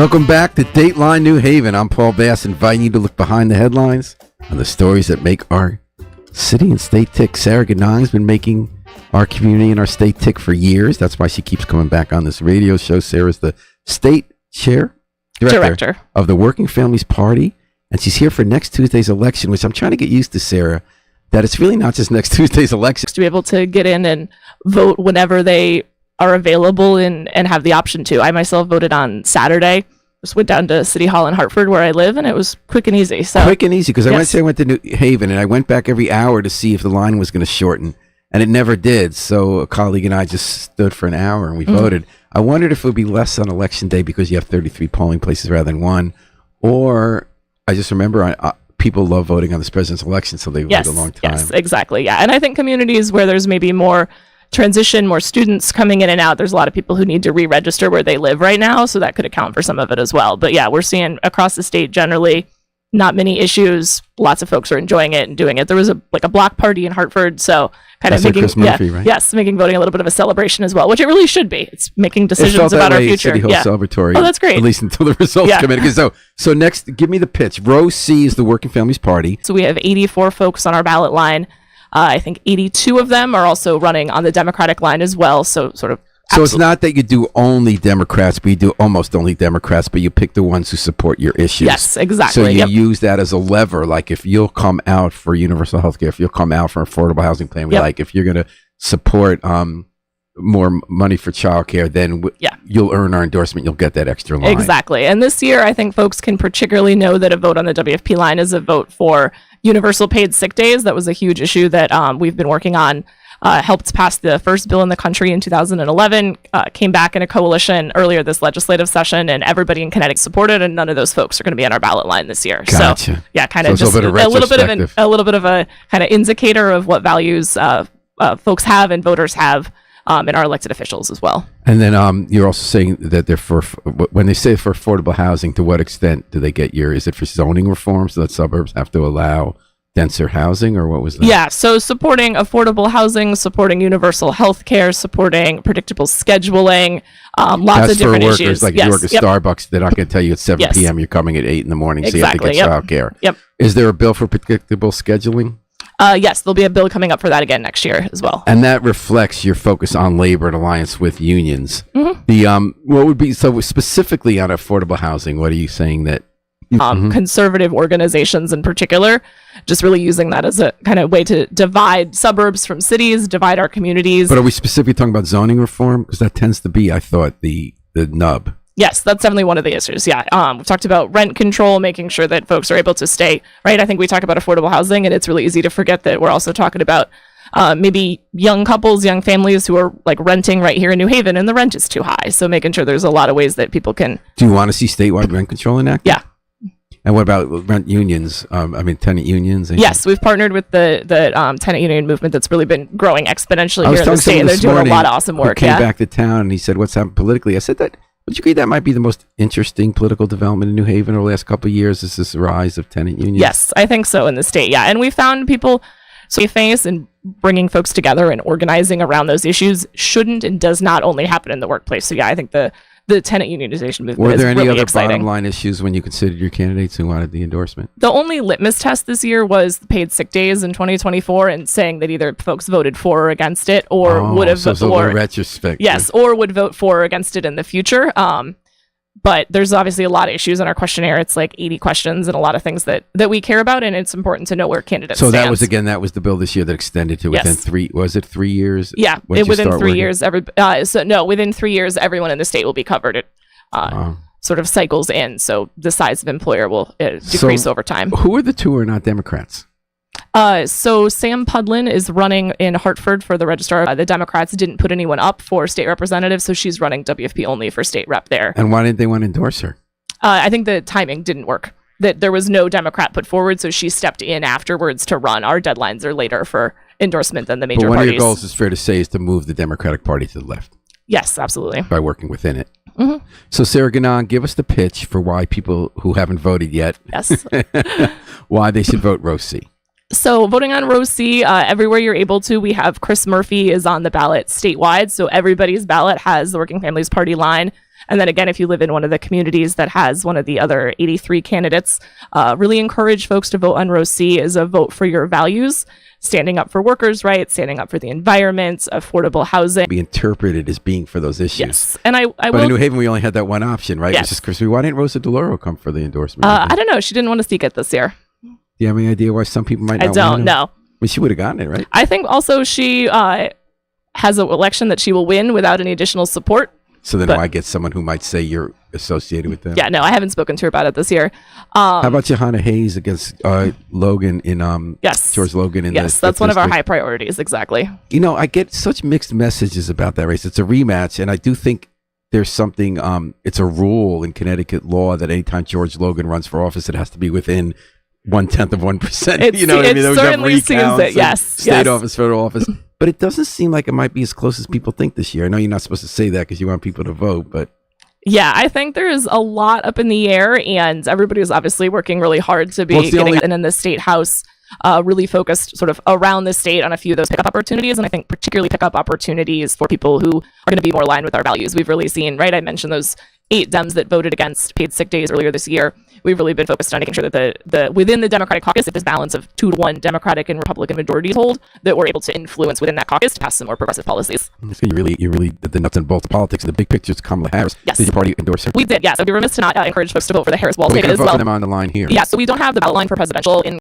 Welcome back to Dateline New Haven. I'm Paul Bass, inviting you to look behind the headlines on the stories that make our city and state tick. Sarah Ganong's been making our community and our state tick for years. That's why she keeps coming back on this radio show. Sarah's the state director of the Working Families Party, and she's here for next Tuesday's election, which I'm trying to get used to, Sarah, that it's really not just next Tuesday's election. To be able to get in and vote whenever they are available and have the option to. I myself voted on Saturday. Just went down to City Hall in Hartford where I live, and it was quick and easy. Quick and easy, because I went to New Haven, and I went back every hour to see if the line was going to shorten, and it never did. So a colleague and I just stood for an hour, and we voted. I wondered if it would be less on Election Day because you have 33 polling places rather than one, or I just remember people love voting on this president's election, so they wait a long time. Yes, exactly, yeah. And I think communities where there's maybe more transition, more students coming in and out, there's a lot of people who need to re-register where they live right now, so that could account for some of it as well. But yeah, we're seeing across the state generally not many issues. Lots of folks are enjoying it and doing it. There was a block party in Hartford, so kind of making Murphy, right? Yes, making voting a little bit of a celebration as well, which it really should be. It's making decisions about our future. City Hall celebratory. Oh, that's great. At least until the results come in. So next, give me the pitch. Row C is the Working Families Party. So we have 84 folks on our ballot line. I think 82 of them are also running on the Democratic line as well. So sort of. So it's not that you do only Democrats, but you do almost only Democrats, but you pick the ones who support your issues. Yes, exactly. So you use that as a lever. Like if you'll come out for universal health care, if you'll come out for affordable housing plan, like if you're going to support more money for childcare, then you'll earn our endorsement. You'll get that extra line. Exactly. And this year, I think folks can particularly know that a vote on the WFP line is a vote for universal paid sick days. That was a huge issue that we've been working on. Helped pass the first bill in the country in 2011, came back in a coalition earlier this legislative session, and everybody in Connecticut supported, and none of those folks are going to be on our ballot line this year. Gotcha. So yeah, kind of just a little bit of a kind of indicator of what values folks have and voters have in our elected officials as well. And then you're also saying that they're when they say for affordable housing, to what extent do they get is it for zoning reform so that suburbs have to allow denser housing, or what was that? Yeah, so supporting affordable housing, supporting universal health care, supporting predictable scheduling, lots of different issues. issues. Like you work at Starbucks, they're not going to tell you at 7 p.m. you're coming at 8 in the morning, so you have to get child care. Yep. Is there a bill for predictable scheduling? Yes, there'll be a bill coming up for that again next year as well. And that reflects your focus on labor and alliance with unions. Mm-hmm. What would be, so specifically on affordable housing, what are you saying that conservative organizations in particular, just really using that as a kind of way to divide suburbs from cities, divide our communities. But are we specifically talking about zoning reform? Because that tends to be, I thought, the nub. Yes, that's definitely one of the issues. Yeah, we've talked about rent control, making sure that folks are able to stay, right? I think we talk about affordable housing, and it's really easy to forget that we're also talking about maybe young couples, young families who are like renting right here in New Haven, and the rent is too high. So making sure there's a lot of ways that people can. Do you want to see statewide rent control enacted? Yeah. And what about rent unions? Tenant unions? Yes, we've partnered with the tenant union movement that's really been growing exponentially here in the state, and they're doing a lot of awesome work. He came back to town, and he said, what's happened politically? I said, would you agree that might be the most interesting political development in New Haven over the last couple of years, is this rise of tenant unions? Yes, I think so in the state, yeah. And we found people face and bringing folks together and organizing around those issues shouldn't and does not only happen in the workplace. So yeah, I think the tenant unionization movement Were there is any really other exciting. bottom line issues when you considered your candidates who wanted the endorsement? The only litmus test this year was paid sick days in 2024, and saying that either folks voted for or against it, or would have voted for retrospect. Yes, or would vote for or against it in the future. But there's obviously a lot of issues in our questionnaire. It's like 80 questions and a lot of things that we care about, and it's important to know where candidates stand. So that was the bill this year that extended to within 3 years? Yeah, within 3 years. Within 3 years, everyone in the state will be covered. It sort of cycles in, so the size of employer will decrease over time. Who are the two who are not Democrats? So Sam Pudlin is running in Hartford for the registrar. The Democrats didn't put anyone up for state representative, so she's running WFP only for state rep there. And why didn't they want to endorse her? I think the timing didn't work. That there was no Democrat put forward, so she stepped in afterwards to run. Our deadlines are later for endorsement than the major parties. But one of your goals, is fair to say, is to move the Democratic Party to the left. Yes, absolutely. By working within it. Mm-hmm. So Sarah Ganong, give us the pitch for why people who haven't voted yet, why they should vote row C. So voting on row C, everywhere you're able to. We have Chris Murphy is on the ballot statewide, so everybody's ballot has the Working Families Party line. And then again, if you live in one of the communities that has one of the other 83 candidates, really encourage folks to vote on row C as a vote for your values, standing up for workers' rights, standing up for the environment, affordable housing. Be interpreted as being for those issues. Yes. And I But will. in New Haven, we only had that one option, right? Yes. Which is Chris. Why didn't Rosa DeLauro come for the endorsement? I don't know. She didn't want to seek it this year. Do you have any idea why some people might not I don't want to? know. I mean, she would have gotten it, right? I think also she has an election that she will win without any additional support. So then But- why get someone who might say you're associated with them? Yeah, no, I haven't spoken to her about it this year. How about Johanna Hayes against Logan in Yes. George Logan in Yes, the that's one of our district? high priorities. Exactly. You know, I get such mixed messages about that race. It's a rematch, and I do think there's something. It's a rule in Connecticut law that anytime George Logan runs for office, it has to be within 1/10 of 1%. You know what I mean? It Those have certainly seems recounts that, and yes. state yes. office, federal office. But it doesn't seem like it might be as close as people think this year. I know you're not supposed to say that because you want people to vote, but Yeah, I think there's a lot up in the air, and everybody is obviously working really hard to be Well, it's the getting only- and in the state house. Really focused sort of around the state on a few of those pickup opportunities, and I think particularly pickup opportunities for people who are going to be more aligned with our values. We've really seen, right? I mentioned those 8 Dems that voted against paid sick days earlier this year. We've really been focused on making sure that the within the Democratic caucus, if this balance of 2-to-1 Democratic and Republican majorities hold, that we're able to influence within that caucus to pass some more progressive policies. so you really did the nuts and bolts of politics. The big picture is Kamala Harris. Yes. Did your party endorse her? We did, yes. I'd be remiss to not encourage folks to vote for the Harris Wall We ticket can as vote well. for them on the line here. Yeah, so we don't have the ballot line for presidential in